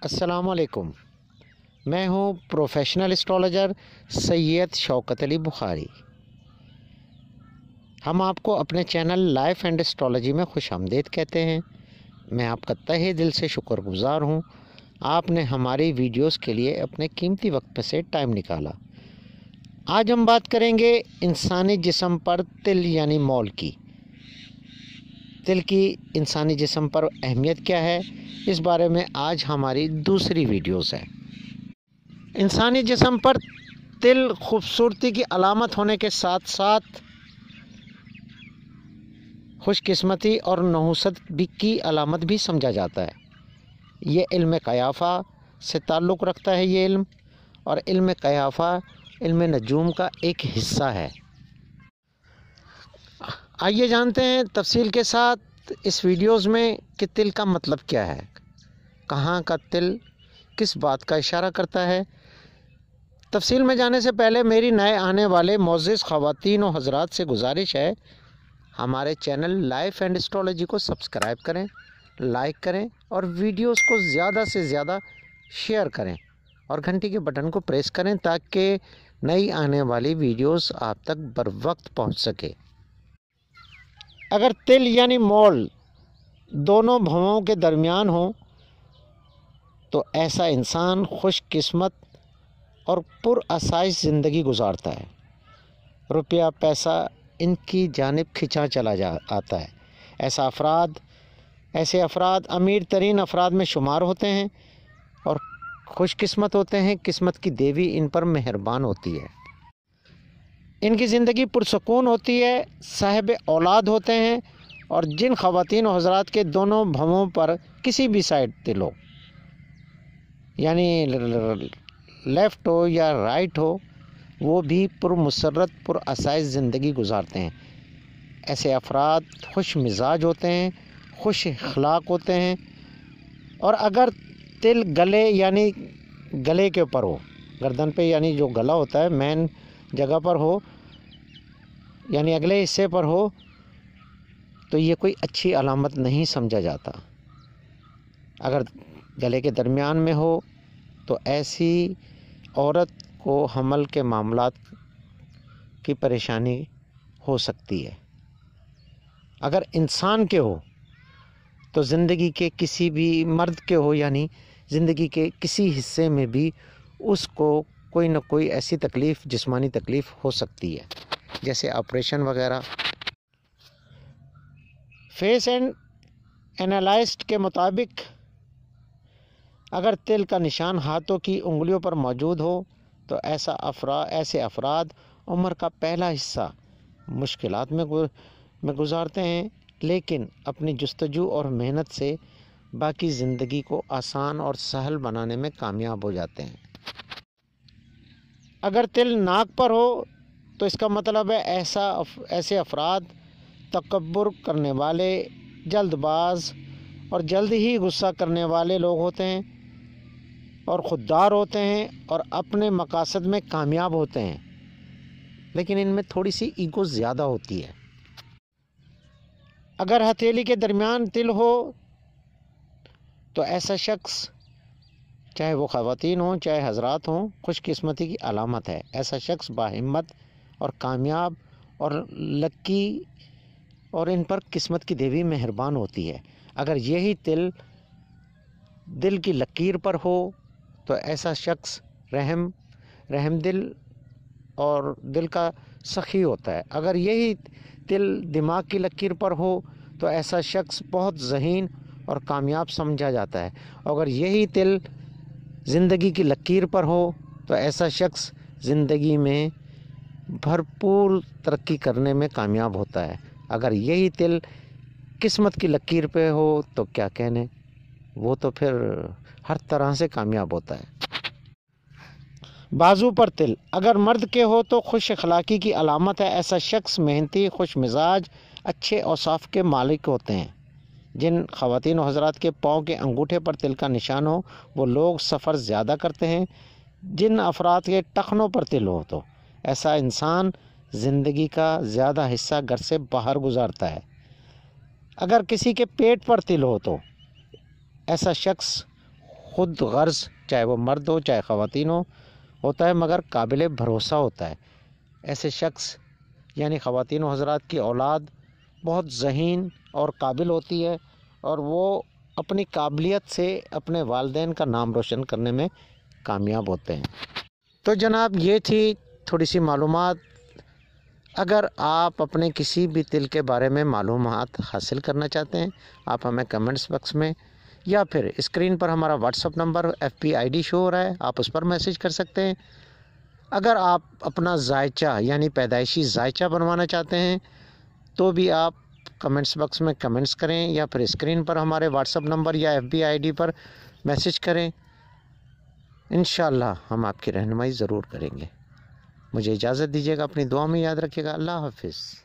السلام علیکم، میں ہوں پروفیشنل اسٹرالوجر سید شوکت علی بخاری۔ ہم آپ کو اپنے چینل لائف اینڈ اسٹرالوجی میں خوش آمدید کہتے ہیں۔ میں آپ کا تہہ دل سے شکر گزار ہوں، آپ نے ہماری ویڈیوز کے لیے اپنے قیمتی وقت میں سے ٹائم نکالا۔ آج ہم بات کریں گے انسانی جسم پر تل یعنی مول کی۔ تل کی انسانی جسم پر اہمیت کیا ہے، اس بارے میں آج ہماری دوسری ویڈیوز ہے۔ انسانی جسم پر تل خوبصورتی کی علامت ہونے کے ساتھ ساتھ خوش قسمتی اور نحوست کی علامت بھی سمجھا جاتا ہے۔ یہ علم قیافہ سے تعلق رکھتا ہے یہ علم، اور علم قیافہ علم نجوم کا ایک حصہ ہے۔ آئیے جانتے ہیں تفصیل کے ساتھ اس ویڈیوز میں کہ تل کا مطلب کیا ہے، کہاں کا تل کس بات کا اشارہ کرتا ہے۔ تفصیل میں جانے سے پہلے میری نئے آنے والے معزز خواتین و حضرات سے گزارش ہے، ہمارے چینل لائف اینڈ اسٹرالوجی کو سبسکرائب کریں، لائک کریں اور ویڈیوز کو زیادہ سے زیادہ شیئر کریں اور گھنٹی کے بٹن کو پریس کریں تاکہ نئی آنے والی ویڈیوز آپ تک بر وقت پہنچ سکے۔ اگر تل یعنی مول دونوں بھوؤں کے درمیان ہوں تو ایسا انسان خوش قسمت اور پر آسائش زندگی گزارتا ہے۔ روپیہ پیسہ ان کی جانب کھنچا چلا آتا ہے۔ ایسے افراد امیر ترین افراد میں شمار ہوتے ہیں اور خوش قسمت ہوتے ہیں۔ قسمت کی دیوی ان پر مہربان ہوتی ہے، ان کی زندگی پرسکون ہوتی ہے، صاحب اولاد ہوتے ہیں۔ اور جن خواتین و حضرات کے دونوں بھووں پر کسی بھی سائڈ تل ہو، یعنی لیفٹ ہو یا رائٹ ہو، وہ بھی پرمسرت پر آسائش زندگی گزارتے ہیں۔ ایسے افراد خوش مزاج ہوتے ہیں، خوش اخلاق ہوتے ہیں۔ اور اگر تل گلے یعنی گلے کے اوپر ہو، گردن پہ یعنی جو گلا ہوتا ہے مین جگہ پر ہو، یعنی اگلے حصے پر ہو، تو یہ کوئی اچھی علامت نہیں سمجھا جاتا۔ اگر گلے کے درمیان میں ہو تو ایسی عورت کو حمل کے معاملات کی پریشانی ہو سکتی ہے۔ اگر انسان کے ہو تو زندگی کے کسی بھی مرد کے ہو، یعنی زندگی کے کسی حصے میں بھی اس کو کوئی نہ کوئی ایسی تکلیف، جسمانی تکلیف ہو سکتی ہے، جیسے آپریشن وغیرہ۔ فیس اینڈ اینالائسٹ کے مطابق اگر تل کا نشان ہاتھوں کی انگلیوں پر موجود ہو تو ایسے افراد عمر کا پہلا حصہ مشکلات میں گزارتے ہیں، لیکن اپنی جستجو اور محنت سے باقی زندگی کو آسان اور سہل بنانے میں کامیاب ہو جاتے ہیں۔ اگر تل ناک پر ہو تو اس کا مطلب ہے ایسے افراد تکبر کرنے والے، جلد باز اور جلد ہی غصہ کرنے والے لوگ ہوتے ہیں اور خوددار ہوتے ہیں اور اپنے مقاصد میں کامیاب ہوتے ہیں، لیکن ان میں تھوڑی سی ایگو زیادہ ہوتی ہے۔ اگر ہتھیلی کے درمیان تل ہو تو ایسا شخص، چاہے وہ خواتین ہوں چاہے حضرات ہوں، خوش قسمتی کی علامت ہے۔ ایسا شخص باہمت اور کامیاب اور لکی، اور ان پر قسمت کی دیوی مہربان ہوتی ہے۔ اگر یہی تل دل کی لکیر پر ہو تو ایسا شخص رحم دل اور دل کا سخی ہوتا ہے۔ اگر یہی تل دماغ کی لکیر پر ہو تو ایسا شخص بہت ذہین اور کامیاب سمجھا جاتا ہے۔ اگر یہی تل زندگی کی لکیر پر ہو تو ایسا شخص زندگی میں بھرپور ترقی کرنے میں کامیاب ہوتا ہے۔ اگر یہی تل قسمت کی لکیر پہ ہو تو کیا کہنے، وہ تو پھر ہر طرح سے کامیاب ہوتا ہے۔ بازو پر تل اگر مرد کے ہو تو خوش اخلاقی کی علامت ہے۔ ایسا شخص محنتی، خوش مزاج، اچھے اوصاف کے مالک ہوتے ہیں۔ جن خواتین و حضرات کے پاؤں کے انگوٹھے پر تل کا نشان ہو وہ لوگ سفر زیادہ کرتے ہیں۔ جن افراد کے ٹخنوں پر تل ہو تو ایسا انسان زندگی کا زیادہ حصہ گھر سے باہر گزارتا ہے۔ اگر کسی کے پیٹ پر تل ہو تو ایسا شخص خود غرض، چاہے وہ مرد ہو چاہے خواتین ہو، ہوتا ہے مگر قابل بھروسہ ہوتا ہے۔ ایسے شخص یعنی خواتین و حضرات کی اولاد بہت ذہین اور قابل ہوتی ہے، اور وہ اپنی قابلیت سے اپنے والدین کا نام روشن کرنے میں کامیاب ہوتے ہیں۔ تو جناب یہ تھی تھوڑی سی معلومات۔ اگر آپ اپنے کسی بھی تل کے بارے میں معلومات حاصل کرنا چاہتے ہیں، آپ ہمیں کمنٹس باکس میں یا پھر اسکرین پر ہمارا what's up number FB ID شو ہو رہا ہے، آپ اس پر میسج کر سکتے ہیں۔ اگر آپ اپنا ذائچہ یعنی پیدائشی ذائچہ بنوانا چاہتے ہیں تو بھی آپ کمنٹس باکس میں کمنٹس کریں یا پھر اسکرین پر ہمارے واٹس اپ نمبر یا FB ID پر میسج کریں۔ انشاءاللہ ہم آپ کی رہنمائی ضرور کریں گے۔ مجھے اجازت دیجیے گا، اپنی دعا میں یاد رکھیے گا۔ اللہ حافظ۔